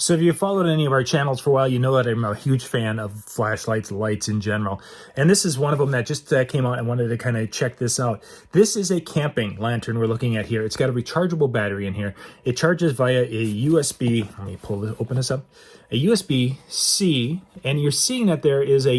So if you've followed any of our channels for a while, you know that I'm a huge fan of flashlights, lights in general. And this is one of them that just came out. I wanted to kind of check this out. This is a camping lantern we're looking at here. It's got a rechargeable battery in here. It charges via a USB, let me open this up, a USB-C, and you're seeing that there is a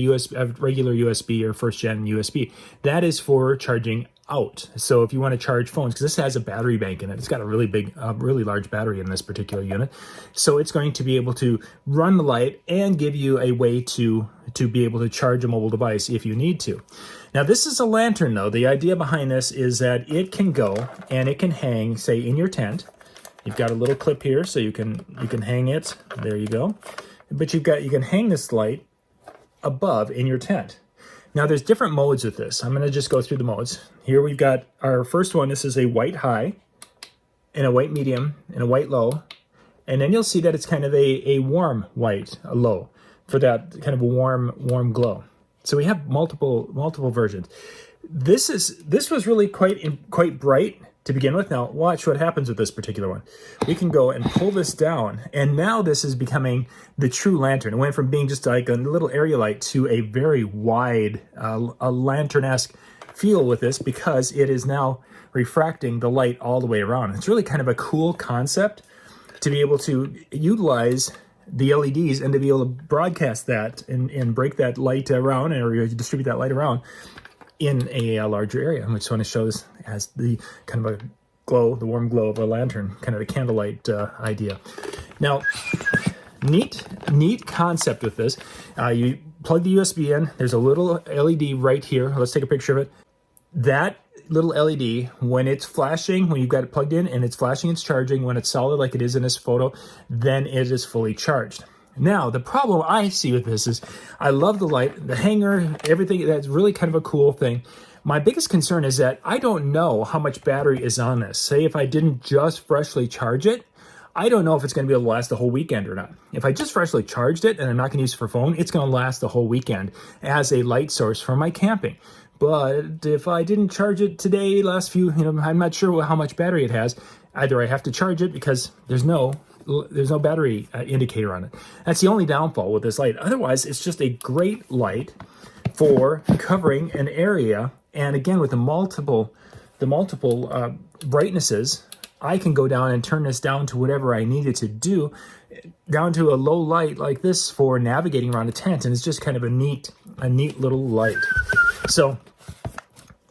regular USB or first gen USB. That is for charging out. So if you want to charge phones, because this has a battery bank in it, it's got a really big, really large battery in this particular unit. So it's going to be able to run the light and give you a way to be able to charge a mobile device if you need to. Now this is a lantern though. The idea behind this is that it can go and it can hang, say, in your tent. You've got a little clip here so you can hang it. There you go. But you can hang this light above in your tent. Now there's different modes with this. I'm going to just go through the modes. Here we've got our first one. This is a white high and a white medium and a white low. And then you'll see that it's kind of a warm white, a low, for that kind of a warm glow. So we have multiple versions. This was really quite bright to begin with. Now watch what happens with this particular one. We can go and pull this down, and now this is becoming the true lantern. It went from being just like a little area light to a very wide, a lantern-esque feel with this, because it is now refracting the light all the way around. It's really kind of a cool concept to be able to utilize the LEDs and to be able to broadcast that and break that light around, or distribute that light around in a larger area. I just want to show this as the kind of a glow, the warm glow of a lantern, kind of a candlelight idea. Now, neat concept with this. You plug the USB in. There's a little LED right here. Let's take a picture of it. That little LED, when it's flashing, when you've got it plugged in and it's flashing, it's charging. When it's solid like it is in this photo, then it is fully charged. Now, the problem I see with this is I love the light, the hanger, everything. That's really kind of a cool thing. My biggest concern is that I don't know how much battery is on this. Say if I didn't just freshly charge it, I don't know if it's going to be able to last the whole weekend or not. If I just freshly charged it and I'm not going to use it for phone, it's going to last the whole weekend as a light source for my camping. But if I didn't charge it today, last few, I'm not sure how much battery it has. Either I have to charge it because there's no battery indicator on it. That's the only downfall with this light. Otherwise, it's just a great light for covering an area. And again, with the multiple brightnesses, I can go down and turn this down to whatever I needed to do, down to a low light like this for navigating around a tent. And it's just kind of a neat little light. So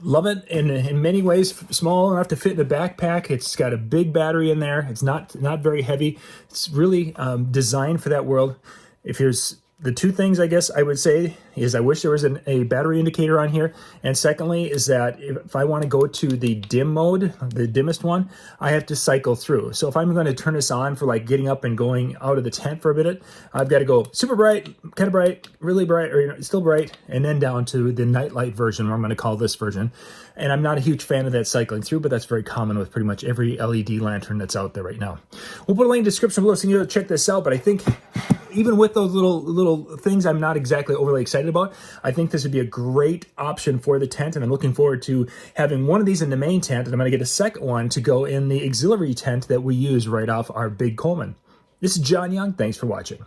love it in many ways. Small enough to fit in a backpack. It's got a big battery in there. It's not very heavy. It's really designed for that world. If here's the two things I guess I would say is I wish there was a battery indicator on here. And secondly is that if I want to go to the dim mode, the dimmest one, I have to cycle through. So if I'm going to turn this on for like getting up and going out of the tent for a bit, I've got to go super bright, kind of bright, really bright, or still bright, and then down to the nightlight version, or I'm going to call this version. And I'm not a huge fan of that cycling through, but that's very common with pretty much every LED lantern that's out there right now. We'll put a link in the description below so you can check this out, but I think even with those little things I'm not exactly overly excited about, I think this would be a great option for the tent, and I'm looking forward to having one of these in the main tent, and I'm going to get a second one to go in the auxiliary tent that we use right off our big Coleman. This is John Young. Thanks for watching.